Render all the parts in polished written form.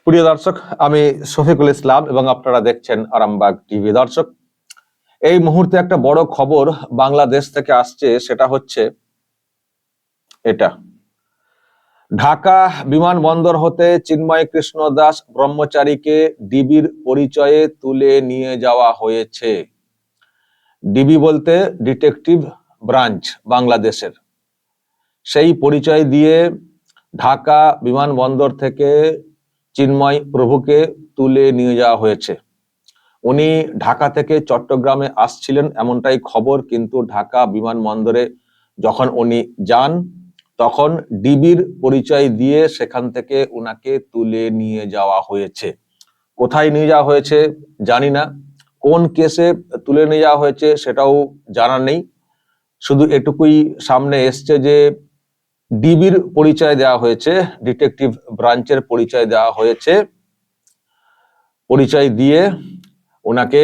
প্রিয় দর্শক, আমি শফিকুল ইসলাম এবং আপনারা দেখছেন আরামবাগ টিভি। দর্শক, এই মুহূর্তে একটা বড় খবর বাংলাদেশ থেকে আসছে, সেটা হচ্ছে এটা। ঢাকা বিমানবন্দর হতে চিন্ময় কৃষ্ণ দাস ব্রহ্মচারীকে ডিবির পরিচয়ে তুলে নিয়ে যাওয়া হয়েছে। ডিবি বলতে ডিটেকটিভ ব্রাঞ্চ বাংলাদেশের। সেই পরিচয় দিয়ে ঢাকা বিমানবন্দর থেকে চিন্ময় প্রভুকে তুলে নিয়ে যাওয়া হয়েছে। উনি ঢাকা থেকে চট্টগ্রামে আসছিলেন এমনটাই খবর, কিন্তু ঢাকা বিমানবন্দরে যখন উনি যান তখন ডিবির পরিচয় দিয়ে সেখান থেকে উনাকে তুলে নিয়ে যাওয়া হয়েছে। কোথায় নিয়ে যাওয়া হয়েছে জানি না, কোন কেসে তুলে নিয়ে যাওয়া হয়েছে সেটাও জানা নেই। শুধু এটুকুই সামনে এসছে যে ডিবির পরিচয় দেওয়া হয়েছে, ডিটেকটিভ ব্রাঞ্চের পরিচয় দেওয়া হয়েছে। পরিচয় দিয়ে ওনাকে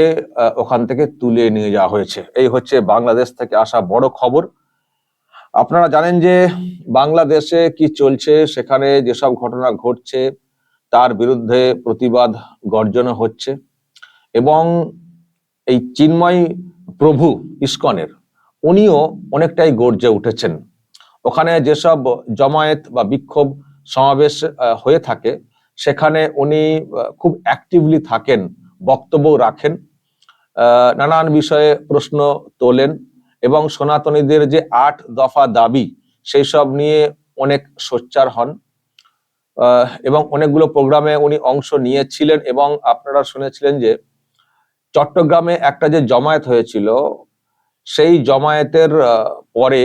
ওখান থেকে তুলে নিয়ে যাওয়া হয়েছে। এই হচ্ছে বাংলাদেশ থেকে আসা বড় খবর। আপনারা জানেন যে বাংলাদেশে কি চলছে, সেখানে যেসব ঘটনা ঘটছে তার বিরুদ্ধে প্রতিবাদ গর্জন হচ্ছে এবং এই চিন্ময় প্রভু ইসকনের উনিও অনেকটাই গর্জে উঠেছেন। ওখানে যেসব জমায়েত বা বিক্ষোভ সমাবেশ হয়ে থাকে সেখানে উনি খুব অ্যাক্টিভলি থাকেন, বক্তব্য রাখেন, নানান বিষয়ে প্রশ্ন তোলেন এবং সনাতনীদের যে ৮ দফা দাবি সেই সব নিয়ে অনেক সোচ্চার হন এবং অনেকগুলো প্রোগ্রামে উনি অংশ নিয়েছিলেন। এবং আপনারা শুনেছিলেন যে চট্টগ্রামে একটা যে জমায়েত হয়েছিল সেই জমায়েতের পরে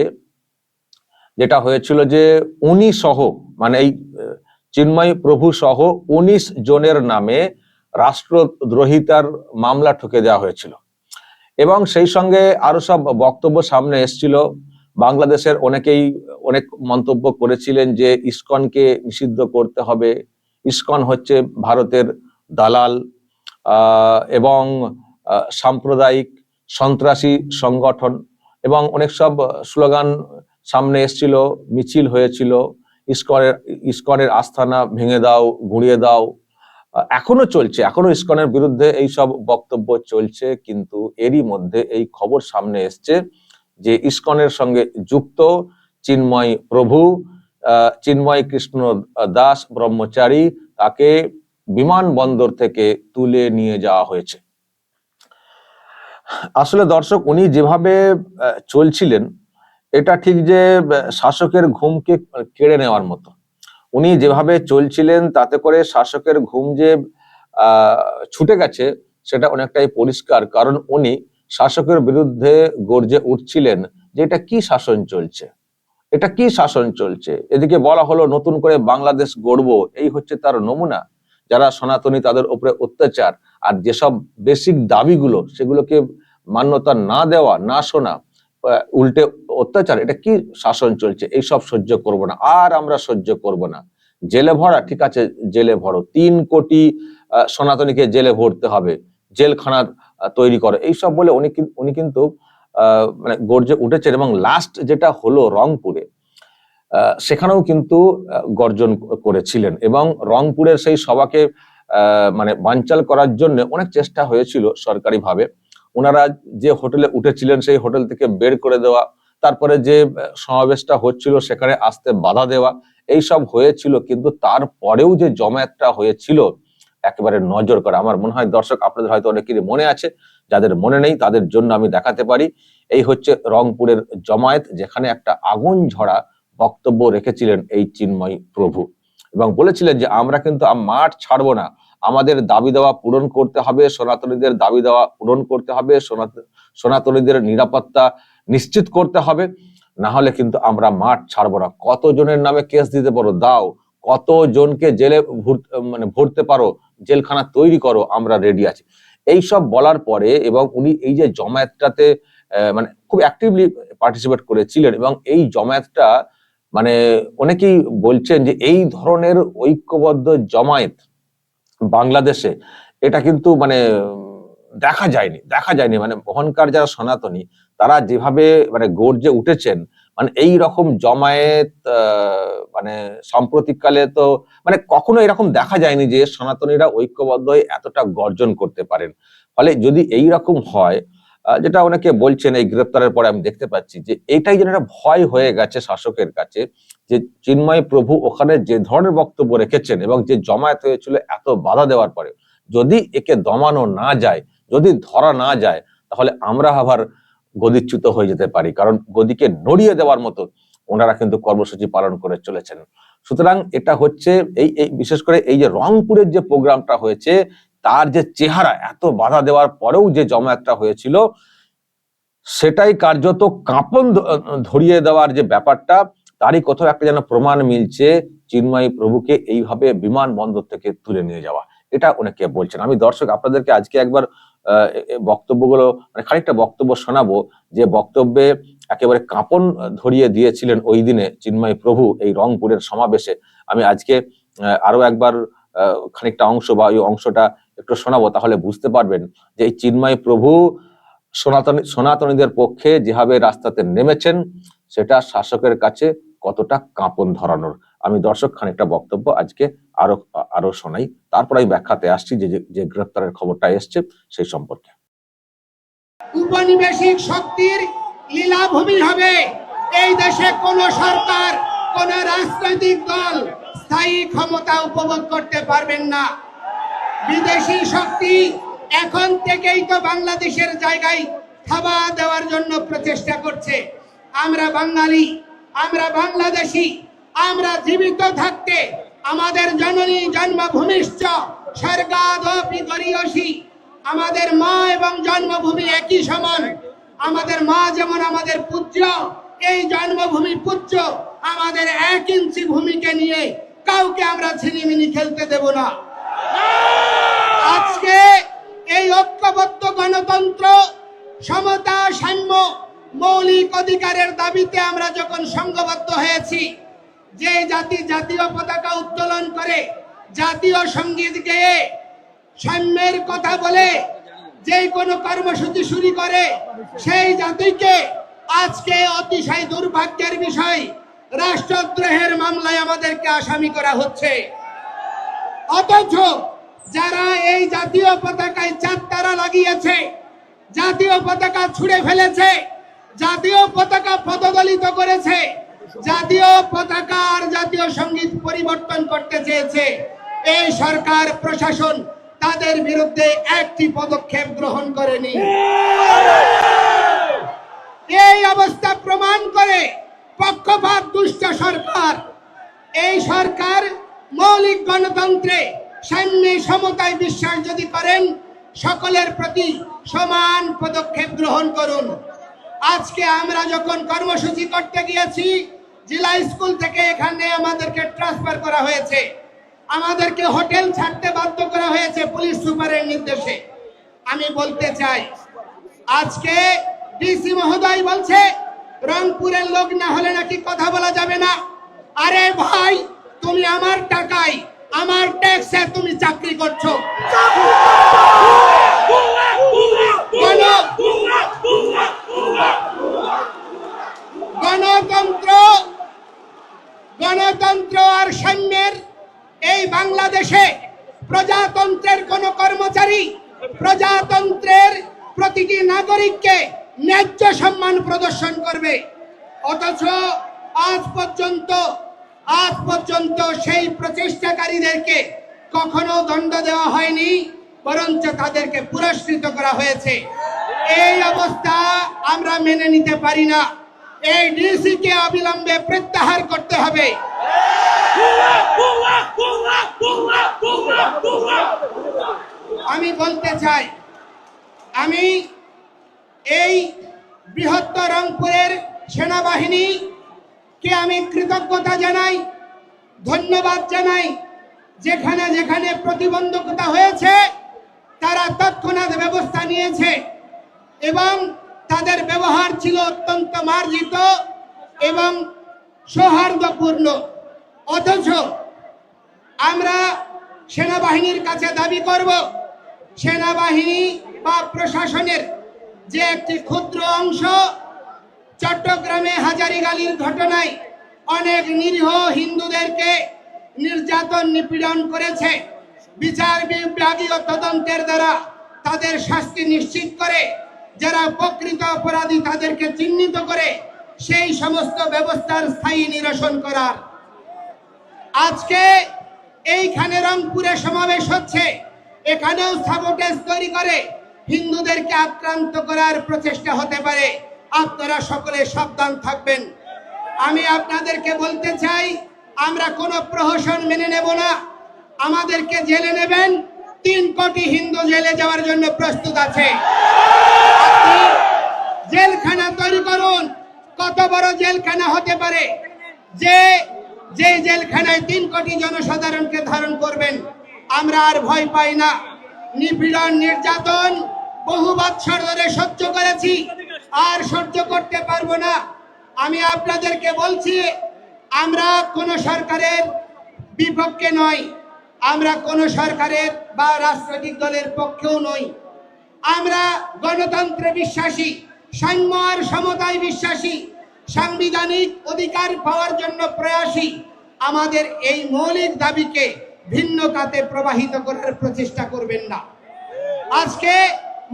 যেটা হয়েছিল যে উনি সহ, মানে এই চিন্ময় প্রভু সহ ১৯ জনের নামে রাষ্ট্রদ্রোহিতার মামলা ঠুকে দেওয়া হয়েছিল এবং সেই সঙ্গে আরো সব বক্তব্য সামনে এসেছিল। বাংলাদেশের অনেকেই অনেক মন্তব্য করেছিলেন যে ইসকনকে নিষিদ্ধ করতে হবে, ইসকন হচ্ছে ভারতের দালাল এবং সাম্প্রদায়িক সন্ত্রাসী সংগঠন এবং অনেক সব স্লোগান সামনে এসেছিল, মিছিল হয়েছিল, ইসকনের আস্থানা ভেঙে দাও, গুঁড়িয়ে দাও। এখনো চলছে, এখনো ইসকনের বিরুদ্ধে এই সব বক্তব্য চলছে। কিন্তু এরই মধ্যে এই খবর সামনে এসছে যে ইসকনের সঙ্গে যুক্ত চিন্ময় প্রভু, চিন্ময় কৃষ্ণ দাস ব্রহ্মচারী, তাকে বিমানবন্দর থেকে তুলে নিয়ে যাওয়া হয়েছে। আসলে দর্শক, উনি যেভাবে চলছিলেন এটা ঠিক যে শাসকের ঘুমকে কেড়ে নেওয়ার মতো। উনি যেভাবে চলছিলেন তাতে করে শাসকের ঘুম যে ছুটে গেছে সেটা অনেকটাই পরিষ্কার, কারণ উনি শাসকের বিরুদ্ধে গর্জে উঠছিলেন যে এটা কি শাসন চলছে, এটা কি শাসন চলছে। এদিকে বলা হলো নতুন করে বাংলাদেশ গড়বো, এই হচ্ছে তার নমুনা। যারা সনাতনী তাদের উপরে অত্যাচার আর যেসব বেসিক দাবিগুলো সেগুলোকে মান্যতা না দেওয়া, না শোনা, উল্টে অত্যাচার, এটা কি শাসন চলছে, এইসব সহ্য করব না, আর আমরা সহ্য করব না। জেলে ভরা, ঠিক আছে জেলে ভরো, ৩ কোটি সনাতনীকে জেলে ভরতে হবে, জেলখানা তৈরি করো, এইসব বলে উনি কিন্তু মানে গর্জে উঠেছেন। এবং লাস্ট যেটা হলো রংপুরে, সেখানেও কিন্তু গর্জন করেছিলেন এবং রংপুরের সেই সভাকে মানে বানচাল করার জন্য অনেক চেষ্টা হয়েছিল সরকারিভাবে। ওনারা যে হোটেলে উঠেছিলেন সেই হোটেল থেকে বের করে দেওয়া, তারপরে যে সমাবেশটা হচ্ছিল সেখানে আসতে বাধা দেওয়া, এইসব হয়েছিল। কিন্তু তারপরেও যে জমায়েতটা হয়েছিল একেবারে নজর করা। আমার মনে হয় দর্শক আপনাদের হয়তো অনেকেরই মনে আছে, যাদের মনে নেই তাদের জন্য আমি দেখাতে পারি। এই হচ্ছে রংপুরের জমায়েত, যেখানে একটা আগুন ঝরা বক্তব্য রেখেছিলেন এই চিন্ময় প্রভু এবং বলেছিলেন যে আমরা কিন্তু মাঠ ছাড়বো না, আমাদের দাবি দেওয়া পূরণ করতে হবে, সনাতনীদের দাবি দেওয়া পূরণ করতে হবে, সনাতনীদের নিরাপত্তা নিশ্চিত করতে হবে, না হলে কিন্তু আমরা মাঠ ছাড়বো না। কতজনের নামে কেস দিতে পারো দাও, কতজনকে জেলে ভরতে পারো, জেলখানা তৈরি করো, আমরা রেডি আছি। এইসব বলার পরে এবং উনি এই যে জমায়েতটাতে মানে খুব অ্যাক্টিভলি পার্টিসিপেট করেছিলেন এবং এই জমায়েতটা মানে অনেকেই বলছেন যে এই ধরনের ঐক্যবদ্ধ জমায়েত বাংলাদেশে এটা কিন্তু মানে দেখা যায়নি। মানে ওখানকার যারা সনাতনী তারা যেভাবে মানে গর্জে উঠেছেন, মানে এই রকম জমায়েত মানে সাম্প্রতিককালে তো মানে কখনো এরকম দেখা যায়নি যে সনাতনীরা ঐক্যবদ্ধ হয়ে এতটা গর্জন করতে পারেন। ফলে যদি এই রকম হয়, যেটা অনেকে বলছেন এই গ্রেপ্তারের পরে আমি দেখতে পাচ্ছি যে এটাই যেন একটা ভয় হয়ে গেছে শাসকের কাছে, যে চিন্ময় প্রভু ওখানে যে ধরনের বক্তব্য রেখেছেন এবং যে জমায়েত হয়েছিল এত বাধা দেওয়ার পরে, যদি একে দমানো না যায়, যদি ধরা না যায়, তাহলে আমরা আবার গদিচ্যুত হয়ে যেতে পারি। কারণ গদিকে নড়িয়ে দেওয়ার মতো ওনারা কিন্তু কর্মসূচি পালন করে চলেছেন। সুতরাং এটা হচ্ছে এই বিশেষ করে এই যে রংপুরের যে প্রোগ্রামটা হয়েছে, তার যে চেহারা, এত বাধা দেওয়ার পরেও যে জমায়েতটা হয়েছিল, সেটাই কার্যত কাঁপন ধরিয়ে দেওয়ার যে ব্যাপারটা, তারই কোথাও একটা যেন প্রমাণ মিলছে চিন্ময় প্রভুকে এইভাবে বিমানবন্দর থেকে তুলে নিয়ে যাওয়া। এটা অনেকে বলছেন। আমি দর্শক আপনাদেরকে আজকে একবার বক্তব্যগুলো মানে খানিকটা বক্তব্য শোনাবো, যে বক্তব্যে একেবারে কাঁপন ধরিয়ে দিয়েছিলেন ওই দিনে চিন্ময় প্রভু এই রংপুরের সমাবেশে। আমি আজকে আরো একবার খানিকটা অংশ বা ওই অংশটা একটু শোনাবো, তাহলে বুঝতে পারবেন যে এই চিন্ময় প্রভু সনাতনীদের পক্ষে যেভাবে রাস্তাতে নেমেছেন, সেটা শাসকের কাছে কতটা কাঁপন ধরানোর। আমি দর্শক খানিকটা বক্তব্য আজকে আরো শোনাই, তারপর আমি ব্যাখ্যাতে আসছি যে গ্রেপ্তারের খবরটা এসছে সেই সম্পর্কে। উপনিবেশিক শক্তির লীলাভূমি হবে এই দেশে। কোন সরকার, কোন রাজনৈতিক দল স্থায়ী ক্ষমতা উপভোগ করতে পারবেন না। বিদেশি শক্তি এখন থেকেই তো বাংলাদেশের জায়গায় থাবা দেওয়ার জন্য প্রচেষ্টা করছে। আমরা বাঙালি, আমরা বাংলাদেশি, আমরা জীবিত থাকতে আমাদের জননী জন্মভূমিশ্চ স্বর্গাদপি গরীয়সী, আমাদের মা এবং জন্মভূমি একই সমান। আমাদের মা যেমন আমাদের পূজ্য, এই জন্মভূমি পূজ্য। আমাদের 1 ইঞ্চি ভূমিকে নিয়ে কাউকে আমরা ছিনিমিনি খেলতে দেব না। আজকে এই ঐক্যবদ্ধ গণতন্ত্র, সমতা, সাম্য, মৌলিক অধিকারের দাবিতে আমরা যখন সংঘবদ্ধ হয়েছি, যে জাতি জাতীয় পতাকা উত্তোলন করে, জাতীয় সঙ্গীত গেয়ে, সাম্যের কথা বলে যে কোনো কর্মসূচি শুরু করে, সেই জাতিকে আজকে অতিশয় দুর্ভাগ্যের বিষয় রাষ্ট্রদ্রোহের মামলায় আমাদেরকে আসামি করা হচ্ছে। অথচ যারা এই জাতীয় পতাকায় 4 তারা লাগিয়েছে, জাতীয় পতাকা ছুঁড়ে ফেলেছে, জাতীয় পতাকা পদদলিত করেছে, জাতীয় পতাকা আর জাতীয় সঙ্গীত পরিবর্তন করতে চেয়েছে, এই সরকার প্রশাসন তাদের বিরুদ্ধে একটি পদক্ষেপ গ্রহণ করেনি। এই অবস্থা প্রমাণ করে পক্ষপাত দুষ্ট সরকার। এই সরকার মৌলিক গণতন্ত্রে, সাম্যে, সমতায় বিশ্বাস যদি করেন, সকলের প্রতি সমান পদক্ষেপ গ্রহণ করুন। আজকে আমরা যখন কর্মসূচি করতে গিয়েছি, জেলা স্কুল থেকে এখানে আমাদেরকে ট্রান্সফার করা হয়েছে, আমাদেরকে হোটেল ছাড়তে বাধ্য করা হয়েছে পুলিশ সুপারের নির্দেশে। আমি বলতে চাই, আজকে ডিসি মহোদয় বলছে রংপুরের লোক না হলে নাকি কথা বলা যাবে না। আরে ভাই, তুমি আমার টাকায়, আমার ট্যাক্সে তুমি চাকরি করছো। গণতন্ত্র আর সাম্যের এই বাংলাদেশে প্রজাতন্ত্রের কোন কর্মচারী প্রজাতন্ত্রের প্রতিটি নাগরিককে ন্যায্য সম্মান প্রদর্শন করবে। অথচ আজ পর্যন্ত সেই প্রচেষ্টাকারীদেরকে কখনো দণ্ড দেওয়া হয়নি, বরঞ্চ তাদেরকে পুরস্কৃত করা হয়েছে। এই অবস্থা আমরা মেনে নিতে পারি না। এই ডিসি কে অবিলম্বে প্রত্যাহার করতে হবে। আমি বলতে চাই, আমি এই বৃহত্তর রংপুরের সেনাবাহিনীকে আমি কৃতজ্ঞতা জানাই, ধন্যবাদ জানাই। যেখানে যেখানে প্রতিবন্ধকতা হয়েছে, তারা তৎক্ষণাৎ ব্যবস্থা নিয়েছে এবং তাদের ব্যবহার ছিল অত্যন্ত মার্জিত এবং সৌহার্দ্যপূর্ণ। অথচ আমরা সেনাবাহিনীর কাছে দাবি করব, সেনাবাহিনী বা প্রশাসনের যে একটি ক্ষুদ্র অংশ চট্টগ্রামে হাজারীগালির ঘটনায় অনেক নিরীহ হিন্দুদেরকে নির্যাতন নিপীড়ন করেছে। বিচার বিভাগীয় তদন্তের দ্বারা তাদের শাস্তি নিশ্চিত করে, যারা প্রকৃত অপরাধী তাদেরকে চিহ্নিত করে সেই সমস্ত ব্যবস্থার স্থায়ী নিরসন করার। আজকে এইখানে রংপুরে সমাবেশ হচ্ছে, এখানেও সাবোটেজ তৈরি করে হিন্দুদেরকে আক্রান্ত করার প্রচেষ্টা হতে পারে। আপনারা সকলে সাবধান থাকবেন। আমি আপনাদেরকে বলতে চাই, আমরা কোনো প্রহসন মেনে নেব না। আমাদেরকে জেলে নেবেন, 3 কোটি হিন্দু জেলে যাওয়ার জন্য প্রস্তুত আছে। আপনি জেলখানা তৈরি করুন। কত বড় জেলখানা হতে পারে যে জেলখানায় 3 কোটি জনসাধারণকে ধারণ করবেন? আমরা আর ভয় পাই না। নিপীড়ন নির্যাতন বহু বৎসর ধরে সহ্য করেছি, আর সহ্য করতে পারবো না। আমি আপনাদেরকে বলছি, আমরা কোন সরকারের বিপক্ষে নই, আমরা কোন সরকারের বা রাজনৈতিক দলের পক্ষেও নই। আমরা গণতন্ত্রে বিশ্বাসী, সাম্য আর সমতায় বিশ্বাসী, সাংবিধানিক অধিকার পাওয়ার জন্য প্রয়াসী। আমাদের এই মৌলিক দাবিকে ভিন্ন খাতে প্রবাহিত করার প্রচেষ্টা করবেন না। আজকে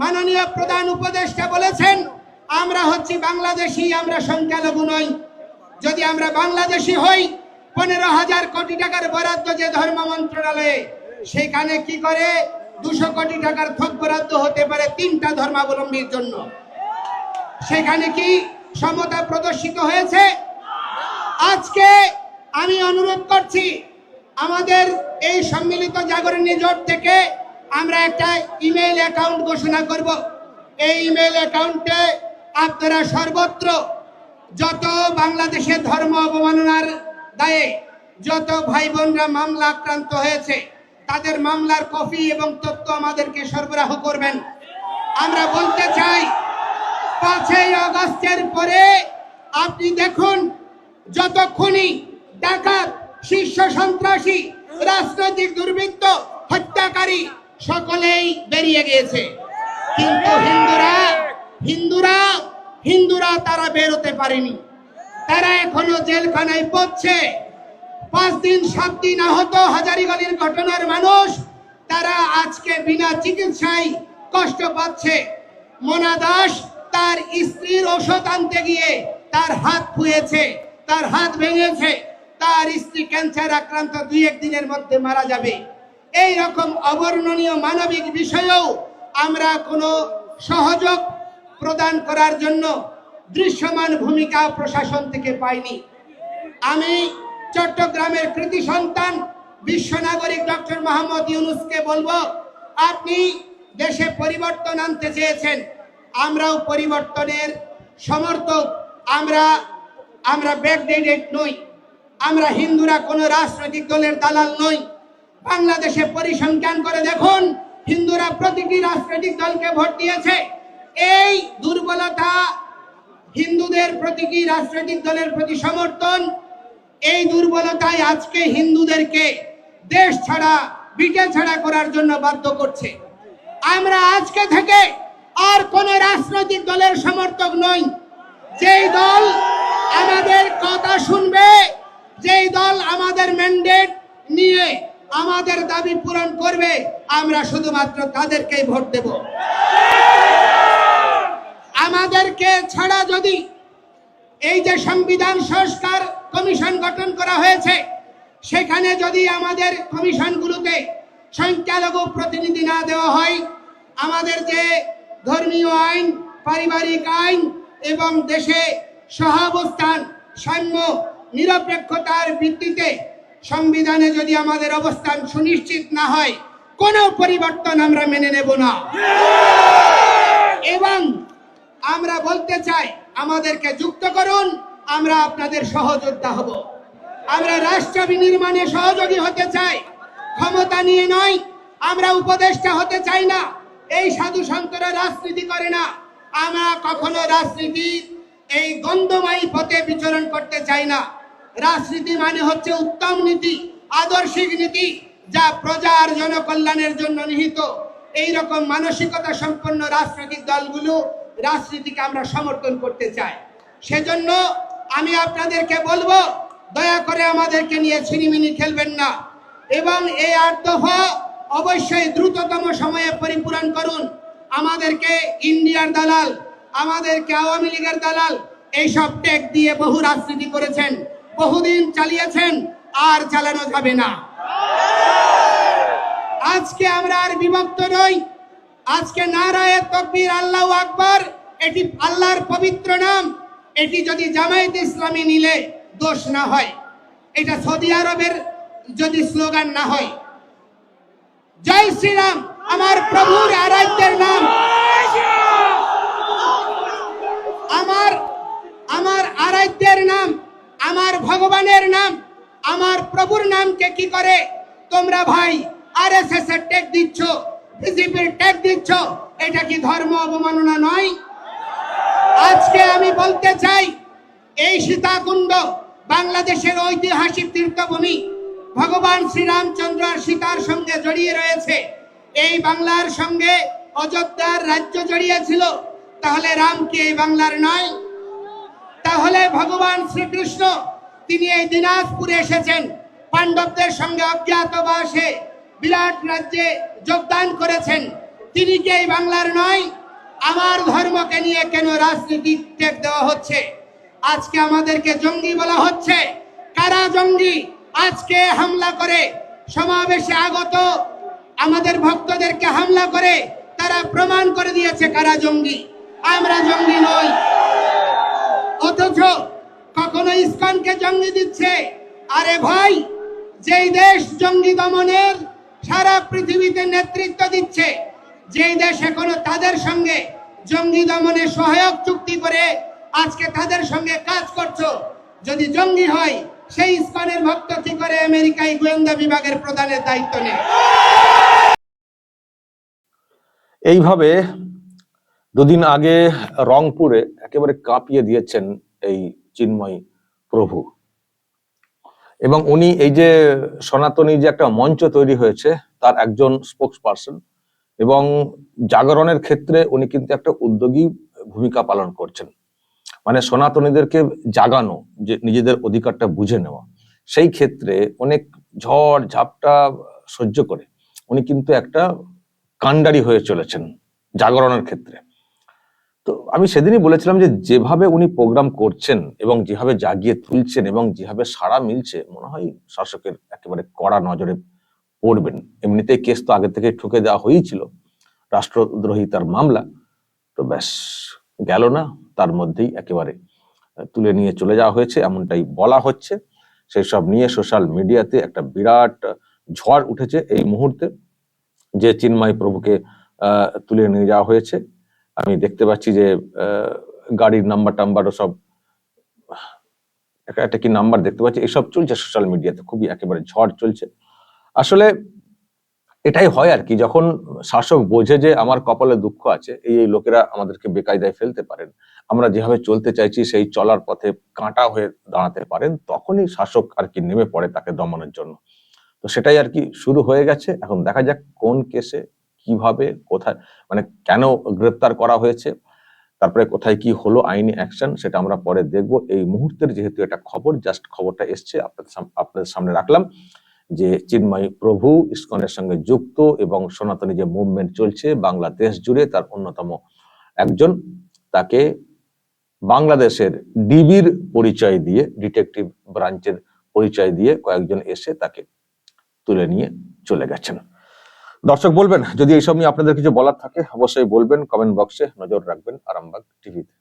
মাননীয় প্রধান উপদেষ্টা বলেছেন, আমরা হচ্ছি বাংলাদেশি, আমরা সংখ্যালঘু নই। যদি আমরা বাংলাদেশি হই, 15,000 কোটি টাকার বরাদ্দ যে ধর্ম মন্ত্রণালয়ে, সেখানে কি করে 200 কোটি টাকার থোক বরাদ্দ হতে পারে 3টা ধর্মাবলম্বীর জন্য? সেখানে কি সমতা প্রদর্শিত হয়েছে? আজকে আমি অনুরোধ করছি, আমাদের এই সম্মিলিত জাগরণী জোট থেকে আমরা একটা ইমেইল অ্যাকাউন্ট ঘোষণা করব। এই ইমেইল অ্যাকাউন্টে আপনারা সর্বত্র যত বাংলাদেশে ধর্ম অবমাননার দায়ে যত ভাই বোনরা মামলা আক্রান্ত হয়েছে, তাদের মামলার কপি এবং তথ্য আমাদেরকে সরবরাহ করবেন। আমরা বলতে চাই, 5ই আগস্টের পরে আপনি দেখুন, যত খুনি, ডাকাত, শীর্ষ সন্ত্রাসী, রাজনৈতিক দুর্বৃত্ত, হত্যাকারী সকলেই বেরিয়ে গিয়েছে, কিন্তু হিন্দুরা তারা বেরোতে পারেনি। তারা এখনো জেলখানায় পড়ছে। 5 দিন 7 দিন আহত হাজারীগালির ঘটনার মানুষ, তারা আজকে বিনা চিকিৎসায় কষ্ট পাচ্ছে। মোনা দাস তার স্ত্রীর ঔষধ আনতে গিয়ে তার হাত ফুয়েছে, তার হাত ভেঙেছে, তার স্ত্রী ক্যান্সার আক্রান্ত 2-1 দিনের মধ্যে মারা যাবে। এই রকম অবর্ণনীয় মানবিক বিষয়েও আমরা কোনো সহযোগ প্রদান করার জন্য দৃশ্যমান ভূমিকা প্রশাসন থেকে পাইনি। আমি চট্টগ্রামের কৃতি সন্তান বিশ্ব নাগরিক ডক্টর মোহাম্মদ ইউনূসকে বলবো, আপনি দেশে পরিবর্তন আনতে চেয়েছেন, আমরাও পরিবর্তনের সমর্থক। আমরা ব্যাকডেটেড নই, আমরা হিন্দুরা কোনো রাজনৈতিক দলের দালাল নই। বাংলাদেশে পরিসংখ্যান করে দেখুন, হিন্দুরা প্রতিটি রাজনৈতিক দলকে ভোট দিয়েছে। এই দুর্বলতা, হিন্দুদের প্রতিটি রাজনৈতিক দলের প্রতি সমর্থন, এই দুর্বলতাই আজকে হিন্দুদেরকে দেশ ছাড়া, বিটে ছাড়া করার জন্য বাধ্য করছে। আমরা আজকে থেকে আর কোন রাজনৈতিক দলের সমর্থক নই। যেই দল আমাদের কথা শুনবে, যেই দল আমাদের ম্যান্ডেট নিয়ে আমাদের দাবি পূরণ করবে, আমরা শুধুমাত্র তাদেরকেই ভোট দেব। আমাদেরকে ছাড়া যদি এই যে সংবিধান সংস্কার কমিশন গঠন করা হয়েছে, সেখানে যদি আমাদের কমিশনগুলোতে সংখ্যালঘু প্রতিনিধি না দেওয়া হয়, আমাদের যে ধর্মীয় আইন, পারিবারিক আইন এবং দেশে সহাবস্থান, সাম্য, নিরপেক্ষতার ভিত্তিতে সংবিধানে যদি আমাদের অবস্থান সুনিশ্চিত না হয়, কোনো পরিবর্তন আমরা মেনে নেব না। এবং আমরা বলতে চাই, আমাদেরকে যুক্ত করুন, আমরা আপনাদের সহযোদ্ধা হব। আমরা রাষ্ট্র বিনির্মাণে সহযোগী হতে চাই, ক্ষমতা নিয়ে নয়। আমরা উপদেষ্টা হতে চাই না। এই সাধু সন্তরা রাজনীতি করে না। আমরা কখনো রাজনীতি এই গন্ধময়ী পথে বিচরণ করতে চাই না। রাজনীতি মানে হচ্ছে উত্তম নীতি, আদর্শিক নীতি, যা প্রজা আর জনকল্যাণের জন্য নিহিত। এই রকম মানসিকতা সম্পন্ন রাজনৈতিক দলগুলো রাজনীতিকে আমরা সমর্থন করতে চাই। সেজন্য আমি আপনাদেরকে বলবো, দয়া করে আমাদেরকে নিয়ে ছিনিমিনি খেলবেন না এবং এই 8 দফা অবশ্যই দ্রুততম সময়ে পরিপূরণ করুন। আমাদেরকে ইন্ডিয়ার দালাল, আমাদেরকে আওয়ামী লীগের দালাল এইসব ট্যাগ দিয়ে বহু রাজনীতি করেছেন, বহুদিন চালিয়েছেন, আর চালানো যাবে না। আজকে আমরা আর বিভক্ত নই। আজকে নারায়ে তাকবীর, আল্লাহু আকবার, এটি আল্লাহর পবিত্র নাম। এটি যদি জামায়াত ইসলামী নিলে দোষ না হয়, এটা সৌদি আরবের যদি স্লোগান না হয়। জয় শ্রীরাম আমার প্রভুর আরাধ্যের নাম, আমার আরাধ্যের নাম, আমার ভগবানের নাম, আমার প্রভুর নামকে কি করে তোমরা ভাই আরএসএস এর ট্যাগ দিচ্ছ, বিজেপির ট্যাগ দিচ্ছ? এটা কি ধর্ম অবমাননা নয়? আজকে আমি বলতে চাই, এই সীতাকুণ্ড বাংলাদেশের ঐতিহাসিক তীর্থভূমি, ভগবান শ্রীরামচন্দ্র আর সীতার সঙ্গে জড়িয়ে রয়েছে। এই বাংলার সঙ্গে অযোধ্যার রাজ্য জড়িয়ে ছিল, তাহলে রাম কি এই বাংলার নয়? তাহলে ভগবান শ্রীকৃষ্ণ তিনি এই দিনাজপুরে এসেছেন, পাণ্ডবদের সঙ্গে অজ্ঞাতবাসে বিরাট রাজ্যে যোগদান করেছেন, তিনি কি এই বাংলার নয়? আমার ধর্মকে নিয়ে কেন রাজনীতি টেক দেওয়া হচ্ছে? আজকে আমাদেরকে জঙ্গি বলা হচ্ছে। কারা জঙ্গি? আজকে হামলা করে সমাবেশে আগত আমাদের ভক্তদেরকে হামলা করে তারা প্রমাণ করে দিয়েছে কারা জঙ্গি। আমরা জঙ্গি নই। অথচ কখনো ইসকনকে জঙ্গি দিচ্ছে। আরে ভাই, যেই দেশ জঙ্গি দমনের সারা পৃথিবীতে নেতৃত্ব দিচ্ছে, যেই দেশ এখনো তাদের সঙ্গে জঙ্গি দমনে সহায়ক চুক্তি করে আজকে তাদের সঙ্গে কাজ করছো, যদি জঙ্গি হয় সেই ইসকনের ভক্ত কি করে আমেরিকায় গোয়েন্দা বিভাগের প্রধানের দায়িত্ব নেয়? এইভাবে দুদিন আগে রংপুরে একেবারে কাঁপিয়ে দিয়েছেন এই চিন্ময় প্রভু, এবং উনি এই যে সনাতনী যে একটা মঞ্চ তৈরি হয়েছে তার একজন স্পোক্স পার্সন, এবং জাগরণের ক্ষেত্রে উনি কিন্তু একটা উদ্যোগী ভূমিকা পালন করছেন। মানে সনাতনীদেরকে জাগানো, যে নিজেদের অধিকারটা বুঝে নেওয়া, সেই ক্ষেত্রে অনেক ঝড় ঝাপটা সহ্য করে উনি কিন্তু একটা কাণ্ডারি হয়ে চলেছেন জাগরণের ক্ষেত্রে। তো আমি সেদিনই বলেছিলাম যে যেভাবে উনি প্রোগ্রাম করছেন এবং যেভাবে জাগিয়ে তুলছেন এবং যেভাবে সাড়া মিলছে, মনে হয় শাসকের একেবারে কড়া নজরে পড়বেন। এমনিতেই কেস তো আগে থেকে ঠুকে দেওয়া হয়েছিল, রাষ্ট্রদ্রোহিতার মামলা, তো ব্যাস গেল না, তার মধ্যেই একেবারে তুলে নিয়ে চলে যাওয়া হয়েছে এমনটাই বলা হচ্ছে। সেই সব নিয়ে সোশ্যাল মিডিয়াতে একটা বিরাট ঝড় উঠেছে এই মুহূর্তে, যে চিন্ময় প্রভুকে তুলে নিয়ে যাওয়া হয়েছে। আমি দেখতে পাচ্ছি যে গাড়ির নাম্বার টাম্বারও সব একটা কি নাম্বার দেখতে পাচ্ছি, এসব চলছে সোশ্যাল মিডিয়াতে, খুবই একেবারে ঝড় চলছে। আসলে এটাই হয় আর কি, যখন শাসক বোঝে যে আমার কপালে দুঃখ আছে, এই লোকেরা আমাদেরকে বেকায়দায় ফেলতে পারেন, আমরা যেভাবে চলতে চাইছি সেই চলার পথে কাঁটা হয়ে দাঁড়াতে পারেন, তখনই শাসক আর কি নেমে পড়ে তাকে দমনের জন্য। তো সেটাই আর কি শুরু হয়ে গেছে। এখন দেখা যাক কোন কেসে, কিভাবে, কোথায়, মানে কেন গ্রেপ্তার করা হয়েছে, তারপরে কোথায় কি হলো আইনি অ্যাকশন, সেটা আমরা পরে দেখবো। এই মুহূর্তের যেহেতু এটা খবর, জাস্ট খবরটা এসছে আপনাদের সামনে রাখলাম, যে চিন্ময় প্রভু ইসকনের সঙ্গে যুক্ত এবং সনাতনী যে মুভমেন্ট চলছে বাংলাদেশ জুড়ে, তার অন্যতম একজন, তাকে বাংলাদেশের ডিবির পরিচয় দিয়ে, ডিটেকটিভ ব্রাঞ্চের পরিচয় দিয়ে কয়েকজন এসে তাকে তুলে নিয়ে চলে গেছেন। দর্শক বলবেন, যদি এইসব নিয়ে আপনাদের কিছু বলার থাকে অবশ্যই বলবেন, কমেন্ট বক্সে নজর রাখবেন আরামবাগ টিভিতে।